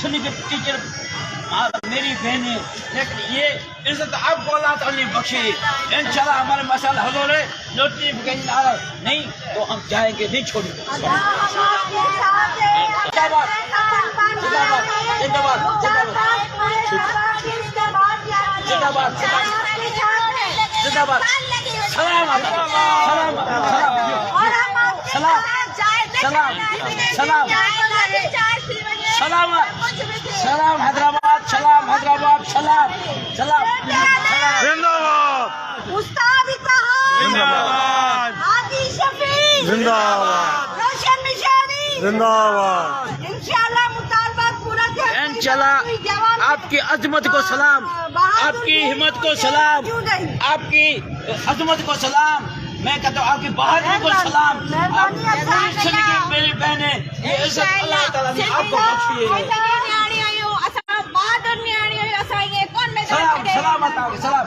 سنی کے ٹیچر میری بہنیں، لیکن یہ عزت آپ کو اللہ تعالیٰ نے بخشی. انشاءاللہ ہمارے مسائل حل ہو رہے، نوٹیفیکیشن آ رہا نہیں تو ہم جائیں گے، نہیں چھوڑیں گے. سلام حیدرآباد، سلام حیدرآباد، سلام سلام. زندہ باد، استاد اتحاد زندہ باد، حاجی شفیع زندہ باد، روشن نشانی زندہ باد. انشاءاللہ مطالبات پورا کریں. انشاءاللہ آپ کی عظمت کو سلام، آپ کی ہمت کو سلام، آپ کی عظمت کو سلام. میں کہتا ہوں آپ کی بہادری کو سلام. میری بہنیں، یہ عزت اللہ تعالیٰ نے آپ کو بخشی ہے. سلام سلام سلام.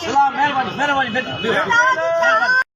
سلام، مہربانی مہربانی.